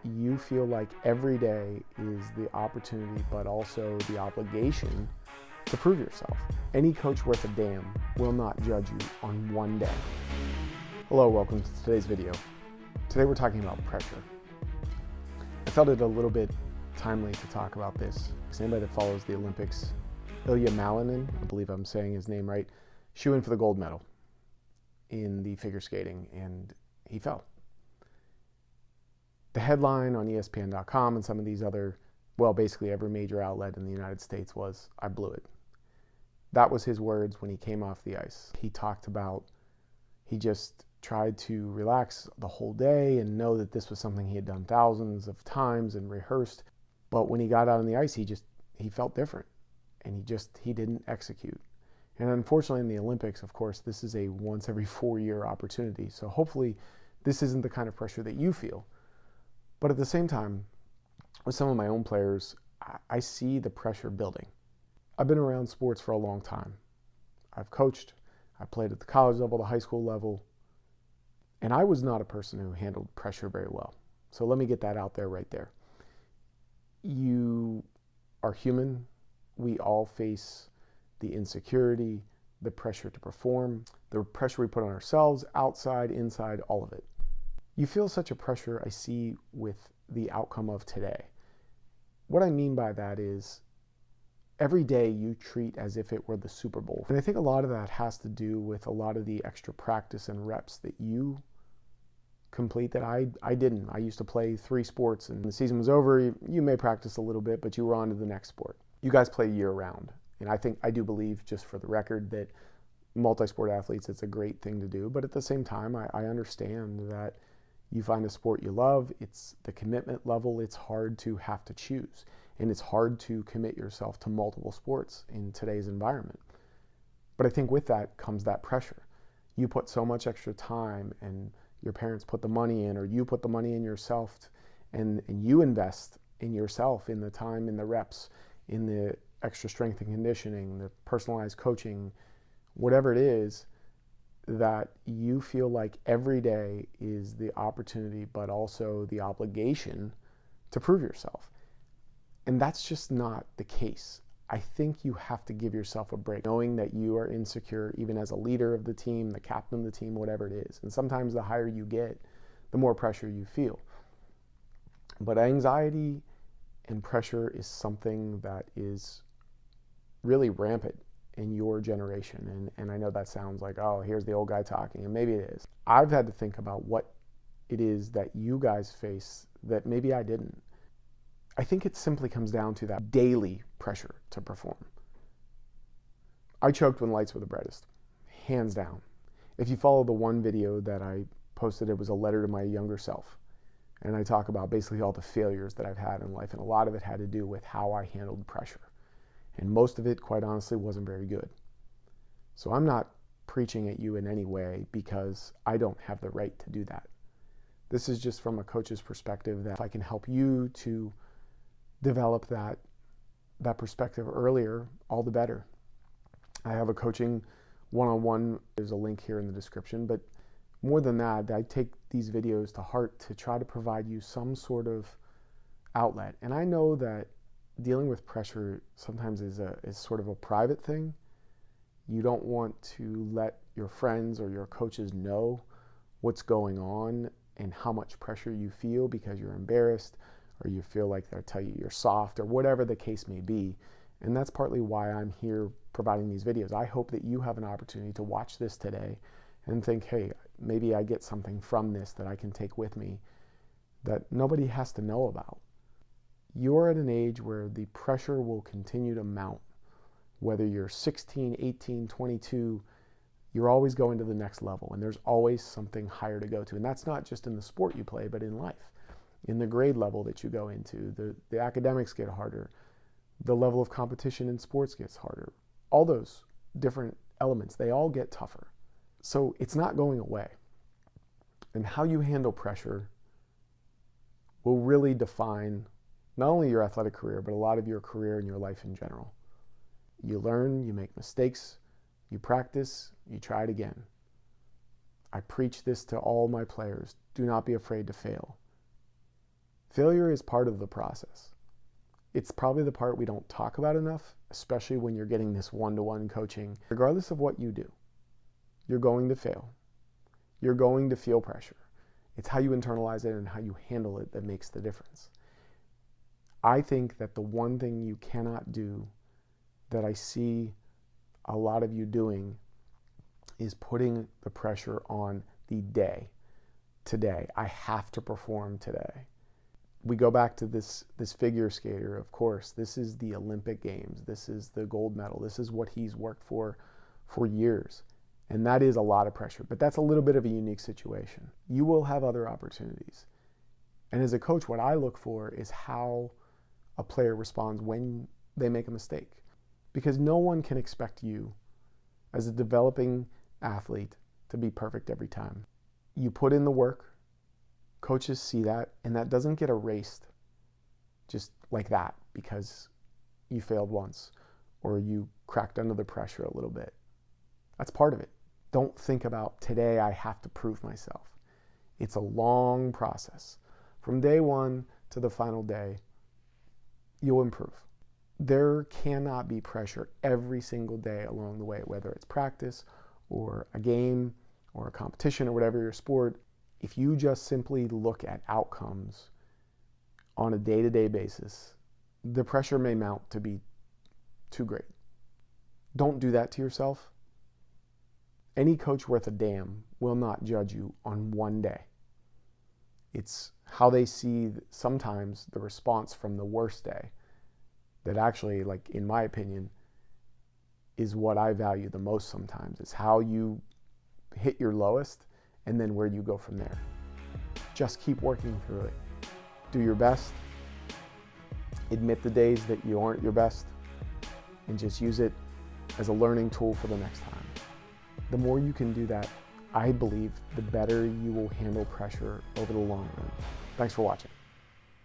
you feel like every day is the opportunity, but also the obligation to prove yourself. Any coach worth a damn will not judge you on one day. Hello, welcome to today's video. Today we're talking about pressure. I felt it a little bit timely to talk about this because anybody that follows the Olympics, Ilya Malinin, I believe I'm saying his name right, shoo in for the gold medal in the figure skating, and he fell. The headline on ESPN.com and some of these other, basically every major outlet in the United States was, "I blew it." That was his words when he came off the ice. He talked about, he just tried to relax the whole day and know that this was something he had done thousands of times and rehearsed. But when he got out on the ice, he felt different, and he didn't execute. And unfortunately in the Olympics, of course, this is a once every 4-year opportunity. So hopefully this isn't the kind of pressure that you feel. But at the same time, with some of my own players, I see the pressure building. I've been around sports for a long time. I've coached, I played at the college level, the high school level, and I was not a person who handled pressure very well. So let me get that out there right there. You are human. We all face the insecurity, the pressure to perform, the pressure we put on ourselves, outside, inside, all of it. You feel such a pressure, I see, with the outcome of today. What I mean by that is every day you treat as if it were the Super Bowl. And I think a lot of that has to do with a lot of the extra practice and reps that you complete that I didn't. I used to play 3 sports, and the season was over. You may practice a little bit, but you were on to the next sport. You guys play year round. And I do believe, just for the record, that multi-sport athletes, it's a great thing to do. But at the same time, I understand that you find a sport you love, it's the commitment level, it's hard to have to choose. And it's hard to commit yourself to multiple sports in today's environment. But I think with that comes that pressure. You put so much extra time, and your parents put the money in, or you put the money in yourself, and you invest in yourself, in the time, in the reps, in the extra strength and conditioning, the personalized coaching, whatever it is, that you feel like every day is the opportunity, but also the obligation to prove yourself. And that's just not the case. I think you have to give yourself a break, knowing that you are insecure, even as a leader of the team, the captain of the team, whatever it is. And sometimes the higher you get, the more pressure you feel. But anxiety and pressure is something that is really rampant in your generation. And I know that sounds like, oh, here's the old guy talking, and maybe it is. I've had to think about what it is that you guys face that maybe I didn't. I think it simply comes down to that daily pressure to perform. I choked when lights were the brightest, hands down. If you follow the one video that I posted, it was a letter to my younger self. And I talk about basically all the failures that I've had in life, and a lot of it had to do with how I handled pressure. And most of it, quite honestly, wasn't very good. So I'm not preaching at you in any way because I don't have the right to do that. This is just from a coach's perspective, that if I can help you to develop that perspective earlier, all the better. I have a coaching one-on-one. There's a link here in the description. But more than that, I take these videos to heart to try to provide you some sort of outlet. And I know that dealing with pressure sometimes is sort of a private thing. You don't want to let your friends or your coaches know what's going on and how much pressure you feel because you're embarrassed, or you feel like they'll tell you you're soft, or whatever the case may be. And that's partly why I'm here providing these videos. I hope that you have an opportunity to watch this today and think, hey, maybe I get something from this that I can take with me that nobody has to know about. You're at an age where the pressure will continue to mount. Whether you're 16, 18, 22, you're always going to the next level, and there's always something higher to go to. And that's not just in the sport you play, but in life. In the grade level that you go into, the academics get harder. The level of competition in sports gets harder. All those different elements, they all get tougher. So it's not going away. And how you handle pressure will really define not only your athletic career, but a lot of your career and your life in general. You learn, you make mistakes, you practice, you try it again. I preach this to all my players. Do not be afraid to fail. Failure is part of the process. It's probably the part we don't talk about enough, especially when you're getting this one-to-one coaching. Regardless of what you do, you're going to fail. You're going to feel pressure. It's how you internalize it and how you handle it that makes the difference. I think that the one thing you cannot do that I see a lot of you doing is putting the pressure on the day. Today, I have to perform today. We go back to this figure skater, of course. This is the Olympic Games. This is the gold medal. This is what he's worked for years. And that is a lot of pressure, but that's a little bit of a unique situation. You will have other opportunities. And as a coach, what I look for is how a player responds when they make a mistake. Because no one can expect you, as a developing athlete, to be perfect every time. You put in the work, coaches see that, and that doesn't get erased just like that because you failed once or you cracked under the pressure a little bit. That's part of it. Don't think about today I have to prove myself. It's a long process. From day one to the final day, you'll improve. There cannot be pressure every single day along the way, whether it's practice or a game or a competition or whatever your sport. If you just simply look at outcomes on a day-to-day basis, the pressure may mount to be too great. Don't do that to yourself. Any coach worth a damn will not judge you on one day. It's how they see sometimes the response from the worst day that actually, like in my opinion, is what I value the most sometimes. It's how you hit your lowest and then where you go from there. Just keep working through it. Do your best. Admit the days that you aren't your best and just use it as a learning tool for the next time. The more you can do that, I believe the better you will handle pressure over the long run. Thanks for watching.